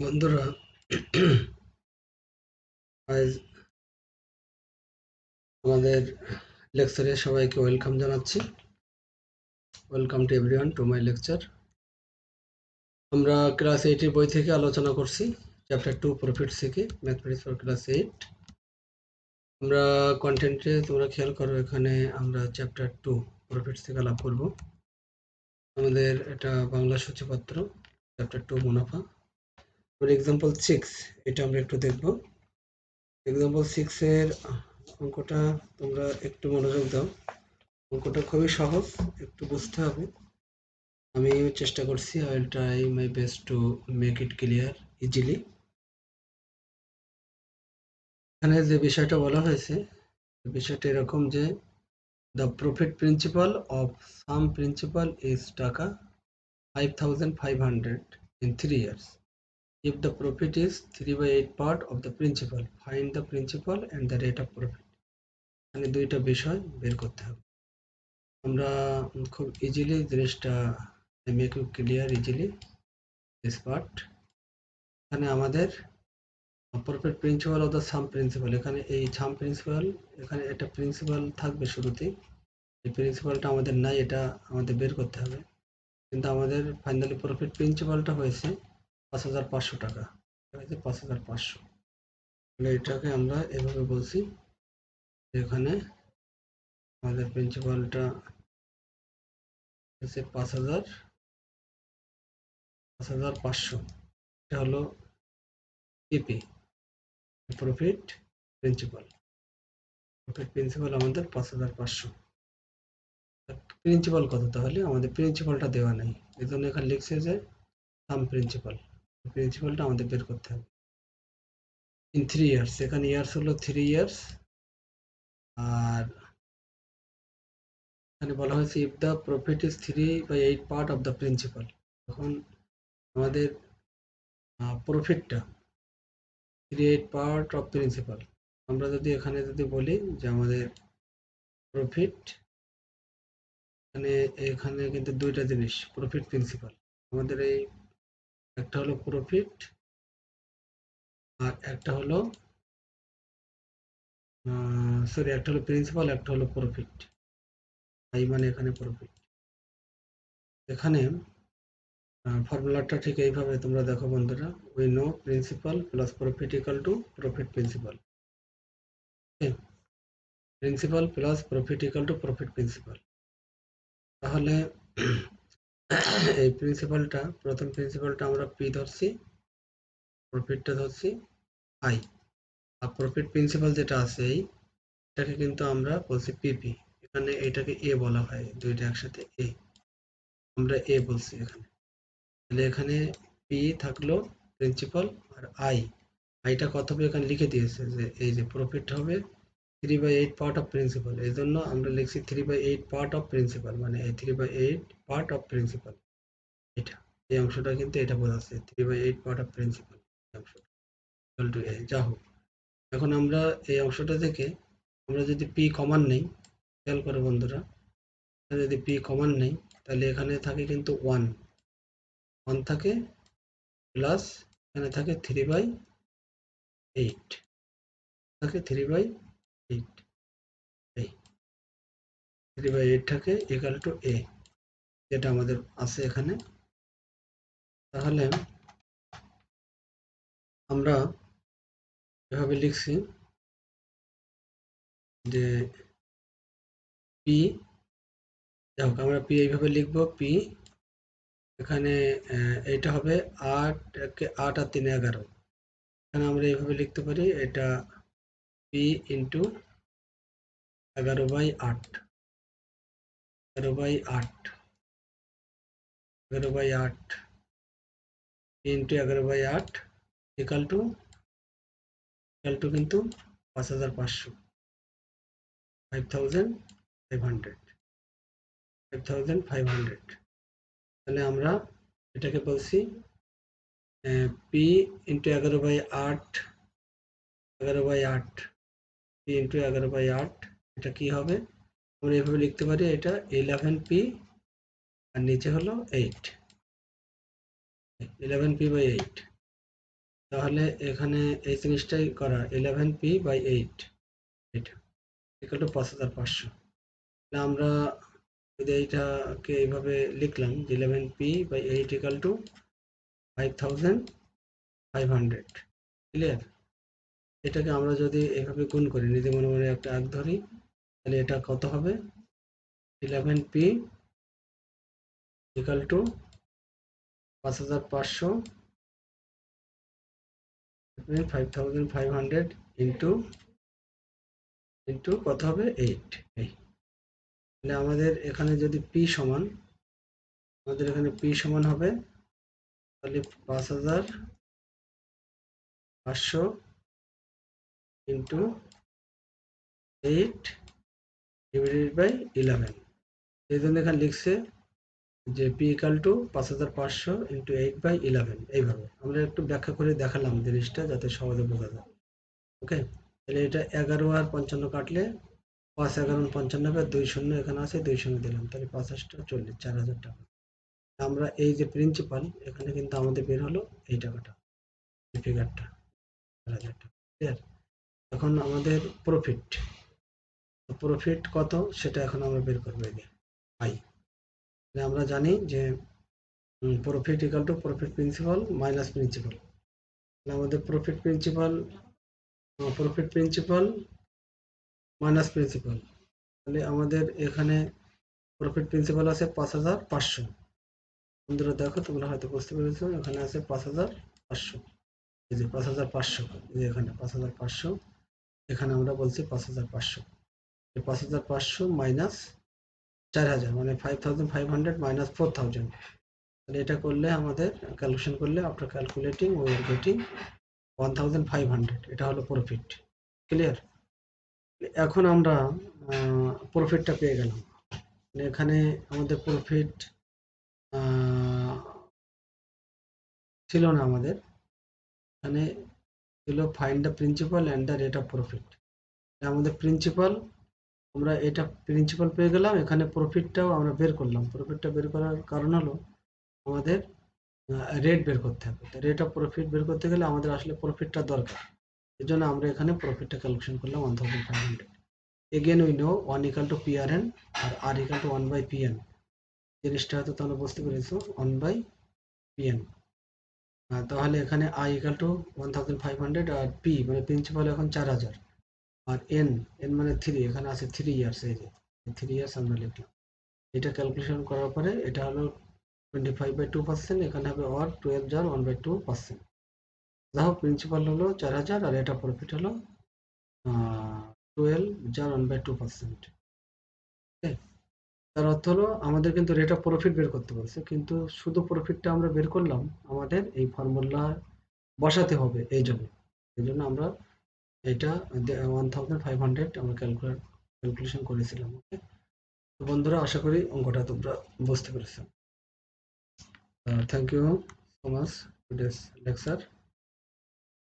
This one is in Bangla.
বন্ধুরা, আজ আমাদের লেকচারে সবাইকে ওয়েলকাম জানাচ্ছি। Welcome to everyone to my lecture. আমরা ক্লাস 8 এর বই থেকে আলোচনা করছি, চ্যাপ্টার 2 প্রফিট থেকে, ম্যাথমেটিক্স ফর ক্লাস 8। আমরা কন্টেন্টে তোমরা খেয়াল করো, এখানে আমরা চ্যাপ্টার 2 প্রফিট থেকে আলাপ করব। আমাদের এটা বাংলা সূচিপত্র, চ্যাপ্টার 2 মুনাফা। এক্সাম্পল 6 এটা আমরা একটু দেখব। এক্সাম্পল 6 এর অঙ্কটা তোমরা একটু মনোযোগ দাও। অঙ্কটা খুবই সহজ, একটু বুঝতে হবে। আমি চেষ্টা করছি, I will try my best to make it clear easily. এখানে যে বিষয়টা বলা হয়েছে, বিষয়টা এরকম যে the profit principal of some principal is টাকা 5,500 in 3 years. If the profit is 3/8 part of the principal, find the principal and the rate of profit. এখানে দুইটা বিষয় বের করতে হবে। আমরা খুব ইজিলি জিনিসটা make it clear easily this part. এখানে আমাদের profit principal of the some principal, এখানে এই সাম প্রিন্সিপাল, এখানে একটা প্রিন্সিপাল থাকবে শুরুতেই। এই প্রিন্সিপালটা আমাদের নাই, এটা আমাদের বের করতে হবে। কিন্তু আমাদের ফাইনালি প্রফিট প্রিন্সিপালটা হয়েছে 5,500 টাকা, হয়েছে 5,500। এটাকে আমরা এভাবে বলছি, এখানে আমাদের প্রিন্সিপালটা হচ্ছে 5,500। এটা হলো পিপি, প্রফিট প্রিন্সিপাল। প্রফিট প্রিন্সিপাল আমাদের 5,500। প্রিন্সিপাল কত? তাহলে আমাদের প্রিন্সিপালটা দেওয়া নেই, এই জন্য এখানে লিখছে যে সাম প্রিন্সিপাল। প্রিন্সিপালটা আমাদের বের করতে হবে ইন 3 ইয়ার্স। এখানে ইয়ার্স হলো 3 ইয়ার্স। আর এখানে বলা হয়েছে if the profit is 3/8 part of the principal. তখন আমাদের প্রফিটটা 3/8 পার্ট অফ প্রিন্সিপাল। আমরা যদি এখানে যদি বলি যে আমাদের প্রফিট, এখানে কিন্তু দুইটা জিনিস, প্রফিট প্রিন্সিপাল। আমাদের এই একটা হলো প্রফিট আর একটা হলো সরি, একটা হলো প্রিন্সিপাল, একটা হলো প্রফিট। আই মানে এখানে প্রফিট। এখানে ফর্মুলাটা ঠিক এইভাবে তোমরা দেখো বন্ধুরা, we know principal plus profit equal to profit principal. Principal plus profit equal to profit principal. তাহলে এই প্রিন্সিপালটা, প্রথম প্রিন্সিপালটা আমরা পি ধরছি, প্রফিটটা ধরছি আই। আর প্রফিট প্রিন্সিপাল যেটা আছে এটাকে কিন্তু আমরা বলছি পিপি। এখানে এটাকে এ বলা হয়, দুইটা একসাথে এ, আমরা এ বলছি এখানে। তাহলে এখানে পি থাকলো প্রিন্সিপাল, আর আইটা কত হবে এখানে লিখে দিয়েছে যে এই যে প্রফিট হবে 3/8 পার্ট অফ প্রিন্সিপাল। এই জন্য আমরা লিখছি 3/8 পার্ট অফ প্রিন্সিপাল, মানে এই 3/8 পার্ট অফ প্রিন্সিপাল। এটা এই অংশটা কিন্তু এটা বোঝাচ্ছে 3/8 পার্ট অফ প্রিন্সিপাল অংশটা ইকুয়াল টু এ। যা হোক, এখন আমরা এই অংশটা থেকে আমরা যদি পি কমান নেই, খেয়াল করো বন্ধুরা, যদি পি কমান নেই তাহলে এখানে থাকে কিন্তু ওয়ান থাকে, প্লাস এখানে থাকে 3/8 থাকে, 3/8 এই 3/8 থাকে ইকুয়াল টু এ, যেটা আমাদের আছে এখানে। তাহলে আমরা এভাবে লিখছি যে পি, যাই হোক আমরা পি এইভাবে লিখবো, পি এখানে এটা হবে 8 আর 3 11। এখানে আমরা এইভাবে লিখতে পারি, এটা P into 11/8, 11/8, 11/8 into 11/8 equal to কিন্তু 5,500, 5,500। তাহলে আমরা এটাকে বলছি পি ইন্টু 11/8, 11/8, পি ইন্টু 11/8, এটা কি হবে? আমরা এভাবে লিখতে পারি, এটা 11p আর নিচে হলো 8, 11p/8। তাহলে এখানে এই জিনিসটাই করা 11p/8 এটা ইকুয়াল টু 5500। তাহলে আমরা যদি এইটাকে এইভাবে লিখলাম যে 11p/8 ইকুয়াল টু 5500। ক্লিয়ার? এটাকে আমরা যদি এভাবে গুণ করি, নিজে মনে মনে একটা আগ ধরি, তাহলে এটা কত হবে? 11p ইকুয়াল টু 5500 5500 ইন্টু কত হবে? 8। তাহলে আমাদের এখানে যদি পি সমান, আমাদের এখানে পি সমান হবে তাহলে 5500 ইন্টু 8 ডিভাইডেড বাই 11। এই জন্য এখানে লিখছে যে পি ইকাল টু 5500 ইন্টু 8/11। এইভাবে আমরা একটু ব্যাখ্যা করে দেখালাম জিনিসটা যাতে সহজে বোঝা যায়। ওকে, তাহলে এটা 11 আর 55 কাটলে 5 11 55 হবে, 2 শূন্য এখানে আছে, 2 শূন্য দিলাম, তাহলে 5 টা 40, 4000 টাকা। আমরা এই যে প্রিন্সিপাল, এখানে কিন্তু আমাদের বের হলো এই টাকাটা, এই ফিগারটা 4000 টাকা। ক্লিয়ার? এখন আমাদের প্রফিট, প্রফিট কত সেটা এখন আমরা বের করবো। এই যে আই, আমরা জানি যে profit equal to profit principal minus principal. আমাদের প্রফিট প্রিন্সিপাল মাইনাস প্রিন্সিপাল। তাহলে আমাদের এখানে প্রফিট প্রিন্সিপাল আছে 5500। বন্ধুরা দেখো, তোমরা হয়তো বুঝতে পেরেছো, এখানে আছে 5500। এই যে 5500, এই যে এখানে 5500, এখানে আমরা বলছি 5500। 5500 মাইনাস 4000 মানে 5500 মাইনাস 4000। তাহলে এটা করলে আমাদের ক্যালকুলেশন করলে, after calculating we are getting 1500। এটা হলো প্রফিট। ক্লিয়ার? এখন আমরা প্রফিটটা পেয়ে গেলাম। এখানে আমাদের প্রফিট ছিল না, আমাদের এখানে ছিল find the principal and the rate of profit. আমাদের প্রিন্সিপাল, আমরা এটা প্রিন্সিপাল পেয়ে গেলাম, এখানে প্রফিটটাও আমরা বের করলাম। প্রফিটটা বের করার কারণ হলো আমাদের রেট বের করতে হবে। রেট অফ প্রফিট বের করতে গেলে আমাদের আসলে প্রফিটটা দরকার, এই জন্য আমরা এখানে প্রফিটটা ক্যালকুলেশন করলাম 1500। Again we know 1 equal to PRN আর আর ইকাল টু 1/pn। জিনিসটা হয়তো তাহলে বুঝতে পেরেছো, 1/pn। তাহলে এখানে আই ইকাল টু 1500 আর পি মানে প্রিন্সিপাল এখন 4000, আর এন মানে 3, এখানে আছে 3 ইয়ার্স। এই যে 3 ইয়ার্স আমরা লিখলাম। এটা ক্যালকুলেশন করার পরে এটা হলো 25/2%, এখানে হবে আর 12 যার 1/2%। যাই হোক, প্রিন্সিপাল হলো 4000 আর এটা প্রফিট হলো 12 যার 1/2%। তার অর্থ হলো আমাদের কিন্তু রেট অফ প্রফিট বের করতে বলছে, কিন্তু শুধু প্রফিটটা আমরা বের করলাম, আমাদের এই ফর্মুলা বসাতে হবে। এই জন্য আমরা এটা 1500 আমরা ক্যালকুলেশন করেছিলাম। ওকে, তো বন্ধুরা, আশা করি অঙ্কটা তোমরা বুঝতে পেরেছো। Thank you so much today's lecture.